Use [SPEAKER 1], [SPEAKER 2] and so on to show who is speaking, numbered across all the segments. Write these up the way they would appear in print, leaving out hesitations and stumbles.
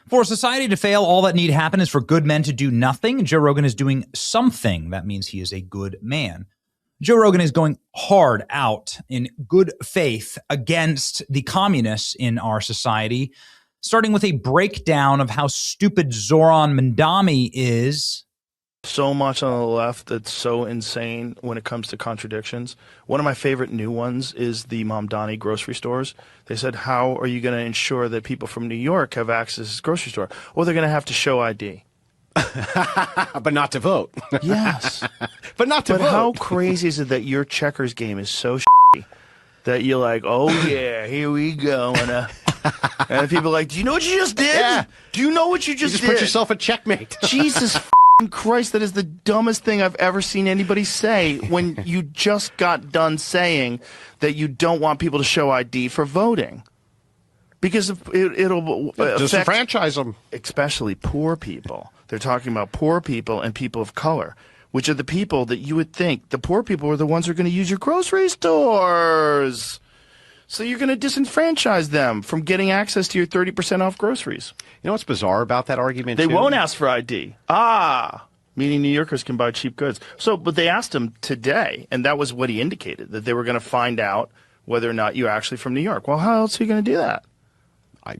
[SPEAKER 1] For society to fail, all that need happen is for good men to do nothing. Joe Rogan is doing something. That means he is a good man. Joe Rogan is going hard out in good faith against the communists in our society, starting with a breakdown of how stupid Zoran Mandani is.
[SPEAKER 2] So much on the left that's so insane when it comes to contradictions. One of my favorite new ones is the Mandani grocery stores. They said, how are you going to ensure that people from New York have access to this grocery store? Well, they're going to have to show ID.
[SPEAKER 3] But not to vote.
[SPEAKER 2] Yes.
[SPEAKER 3] But not to vote.
[SPEAKER 2] But how crazy is it that your checkers game is so shitty that you're like, oh, yeah, here we go. And people are like, do you know what you just did?
[SPEAKER 3] Yeah.
[SPEAKER 2] Do you know what you just did?
[SPEAKER 3] Put yourself a checkmate.
[SPEAKER 2] Jesus Christ, that is the dumbest thing I've ever seen anybody say when you just got done saying that you don't want people to show ID for voting. Because it'll
[SPEAKER 3] disenfranchise them.
[SPEAKER 2] Especially poor people. They're talking about poor people and people of color, which are the people that you would think the poor people are the ones who are going to use your grocery stores. So you're going to disenfranchise them from getting access to your 30% off groceries.
[SPEAKER 3] You know what's bizarre about that argument,
[SPEAKER 2] They
[SPEAKER 3] too?
[SPEAKER 2] won't ask for ID. Meaning New Yorkers can buy cheap goods. But they asked him today, and that was what he indicated, that they were going to find out whether or not you're actually from New York. Well, how else are you going to do that?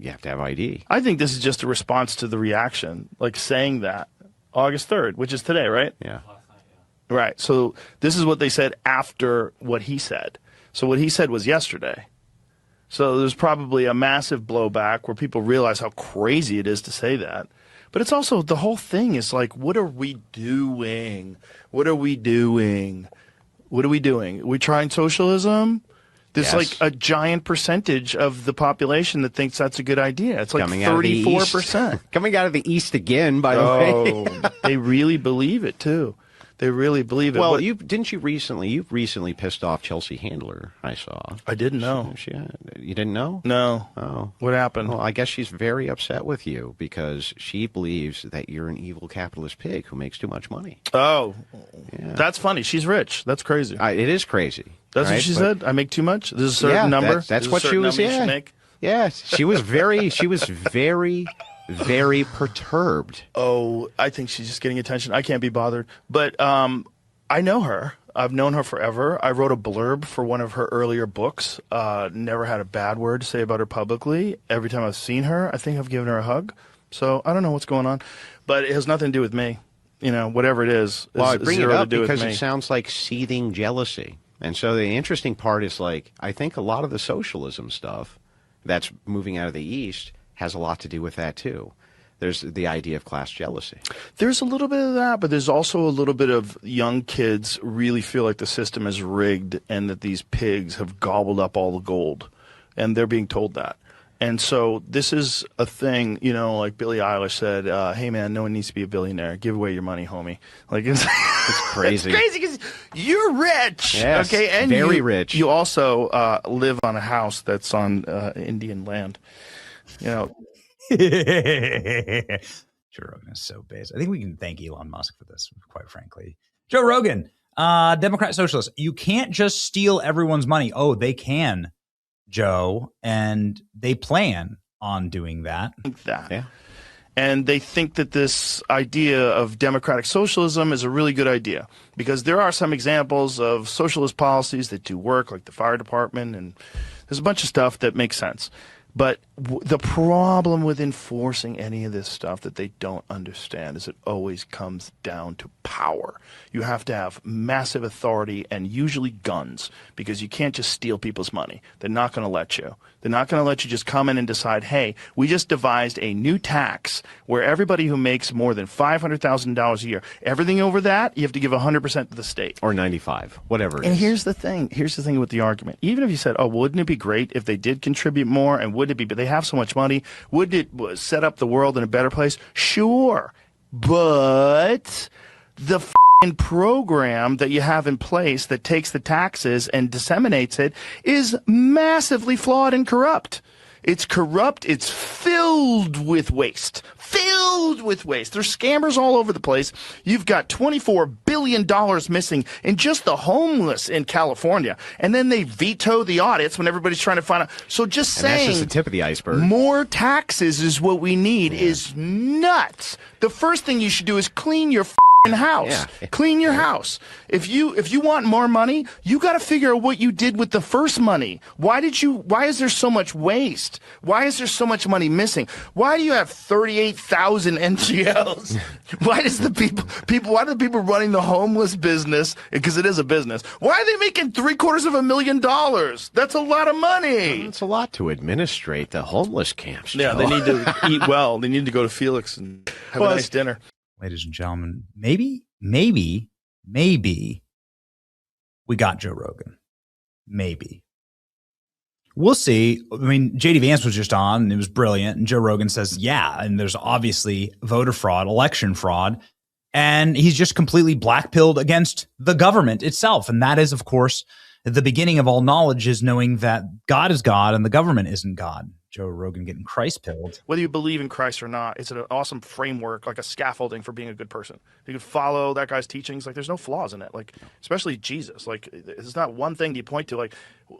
[SPEAKER 3] You have to have ID.
[SPEAKER 2] I think this is just a response to the reaction, like saying that. August 3rd, which is today, right?
[SPEAKER 3] Yeah.
[SPEAKER 2] Right. So this is what they said after what he said. So what he said was yesterday. So there's probably a massive blowback where people realize how crazy it is to say that. But it's also, the whole thing is like, what are we doing? What are we doing? What are we doing? Are we trying socialism? There's like a giant percentage of the population that thinks that's a good idea. It's like 34%.
[SPEAKER 3] Coming out of the East again, by the way.
[SPEAKER 2] They really believe it, too. They really believe it.
[SPEAKER 3] Well, you've recently pissed off Chelsea Handler, I saw.
[SPEAKER 2] I didn't know.
[SPEAKER 3] You didn't know?
[SPEAKER 2] No.
[SPEAKER 3] Oh.
[SPEAKER 2] What happened?
[SPEAKER 3] Well, I guess she's very upset with you because she believes that you're an evil capitalist pig who makes too much money.
[SPEAKER 2] Oh.
[SPEAKER 3] Yeah.
[SPEAKER 2] That's funny. She's rich. That's crazy.
[SPEAKER 3] It is crazy.
[SPEAKER 2] That's what she said? I make too much? There's a certain number?
[SPEAKER 3] That's what she was,
[SPEAKER 2] make?
[SPEAKER 3] Yeah, she was very perturbed.
[SPEAKER 2] Oh, I think she's just getting attention. I can't be bothered. But I know her. I've known her forever. I wrote a blurb for one of her earlier books. Never had a bad word to say about her publicly. Every time I've seen her, I think I've given her a hug. So I don't know what's going on. But it has nothing to do with me. You know, whatever it is.
[SPEAKER 3] Well, I bring it up because
[SPEAKER 2] it
[SPEAKER 3] sounds like seething jealousy. And so the interesting part is, like, I think a lot of the socialism stuff that's moving out of the East has a lot to do with that, too. There's the idea of class jealousy.
[SPEAKER 2] There's a little bit of that, but there's also a little bit of young kids really feel like the system is rigged and that these pigs have gobbled up all the gold. And they're being told that. And so this is a thing, you know, like Billie Eilish said, hey, man, no one needs to be a billionaire. Give away your money, homie. Like, it's
[SPEAKER 3] crazy.
[SPEAKER 2] It's crazy because you're rich.
[SPEAKER 3] Yes,
[SPEAKER 2] okay? And
[SPEAKER 3] very rich.
[SPEAKER 2] You also live on a house that's on Indian land. You know.
[SPEAKER 1] Joe Rogan is so base. I think we can thank Elon Musk for this, quite frankly. Joe Rogan, Democrat socialist. You can't just steal everyone's money. Oh, they can, Joe, and they plan on doing that.
[SPEAKER 2] Yeah. And they think that this idea of democratic socialism is a really good idea because there are some examples of socialist policies that do work, like the fire department, and there's a bunch of stuff that makes sense. But the problem with enforcing any of this stuff that they don't understand is it always comes down to power. You have to have massive authority and usually guns because you can't just steal people's money. They're not going to let you. They're not going to let you just come in and decide, hey, we just devised a new tax where everybody who makes more than $500,000 a year, everything over that, you have to give 100% to the state.
[SPEAKER 3] Or 95, whatever it is.
[SPEAKER 2] And here's the thing. Here's the thing with the argument. Even if you said, oh, wouldn't it be great if they did contribute more and wouldn't it be, but they have so much money, wouldn't it set up the world in a better place? Sure. But the program that you have in place that takes the taxes and disseminates it is massively flawed and corrupt. It's corrupt. It's filled with waste. Filled with waste. There's scammers all over the place. You've got $24 billion missing in just the homeless in California. And then they veto the audits when everybody's trying to find out. So just saying,
[SPEAKER 3] that's just the tip of the iceberg.
[SPEAKER 2] More taxes is what we need is nuts. The first thing you should do is clean your house. Yeah. Clean your house. If you want more money, you got to figure out what you did with the first money. Why is there so much waste? Why is there so much money missing? Why do you have 38,000 NGLs? Why do the people running the homeless business, because it is a business, why are they making $750,000? That's a lot of money.
[SPEAKER 3] It's a lot to administrate the homeless camps.
[SPEAKER 2] Yeah,
[SPEAKER 3] Joe.
[SPEAKER 2] they need to eat well. They need to go to Felix and have a nice dinner.
[SPEAKER 1] Ladies and gentlemen, maybe we got Joe Rogan. Maybe. We'll see. I mean, J.D. Vance was just on, and it was brilliant. And Joe Rogan says, yeah, and there's obviously voter fraud, election fraud, and he's just completely black-pilled against the government itself. And that is, of course, the beginning of all knowledge, is knowing that God is God and the government isn't God. Joe Rogan getting Christ-pilled.
[SPEAKER 2] Whether you believe in Christ or not, it's an awesome framework, like a scaffolding for being a good person. You can follow that guy's teachings. Like, there's no flaws in it. Like, especially Jesus. Like, there's not one thing you point to. Like,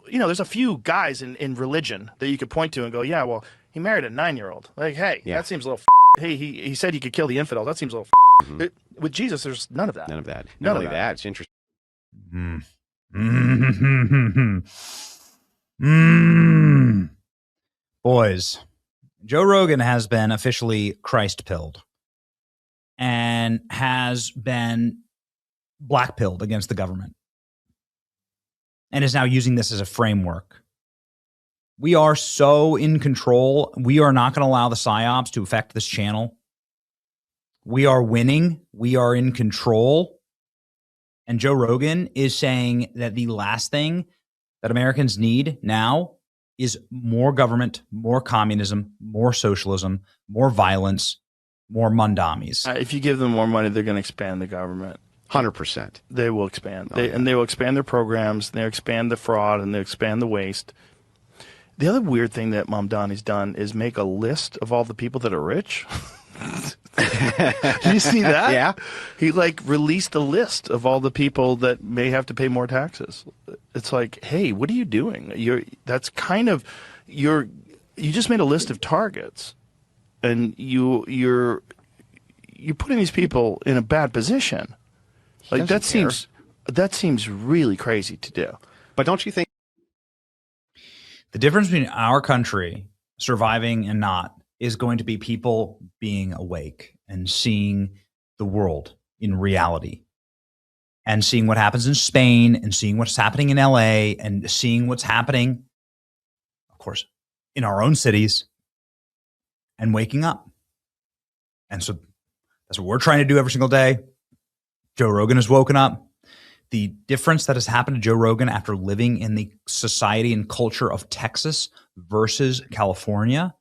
[SPEAKER 2] you know, there's a few guys in religion that you could point to and go, yeah, well, he married a 9-year-old. Like, hey, that seems a little hey, he said he could kill the infidel. That seems a little with Jesus, there's none of that.
[SPEAKER 3] None of that. None of that. It's interesting.
[SPEAKER 1] Boys, Joe Rogan has been officially Christ-pilled and has been black-pilled against the government and is now using this as a framework. We are so in control. We are not going to allow the psyops to affect this channel. We are winning. We are in control. And Joe Rogan is saying that the last thing that Americans need now is more government, more communism, more socialism, more violence, more Mandamis.
[SPEAKER 2] If you give them more money, they're going to expand the government.
[SPEAKER 3] 100%.
[SPEAKER 2] They will expand. And they will expand their programs, and they'll expand the fraud, and they'll expand the waste. The other weird thing that Mandani's done is make a list of all the people that are rich. Did you see that?
[SPEAKER 3] Yeah.
[SPEAKER 2] He released a list of all the people that may have to pay more taxes. It's like, hey, what are you doing? You just made a list of targets, and you're putting these people in a bad position. Like, that seems really crazy to do.
[SPEAKER 3] But don't you think
[SPEAKER 1] the difference between our country surviving and not is going to be people being awake and seeing the world in reality and seeing what happens in Spain and seeing what's happening in LA and seeing what's happening, of course, in our own cities, and waking up. And so that's what we're trying to do every single day. Joe Rogan has woken up. The difference that has happened to Joe Rogan after living in the society and culture of Texas versus California,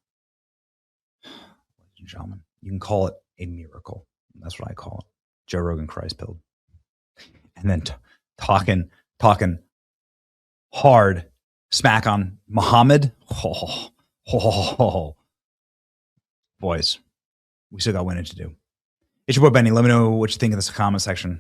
[SPEAKER 1] ladies and gentlemen, you can call it a miracle. That's what I call it. Joe Rogan Christ-pilled. And then talking hard smack on Muhammad. Boys, we still got winning to do. It's your boy Benny. Let me know what you think in the comment section.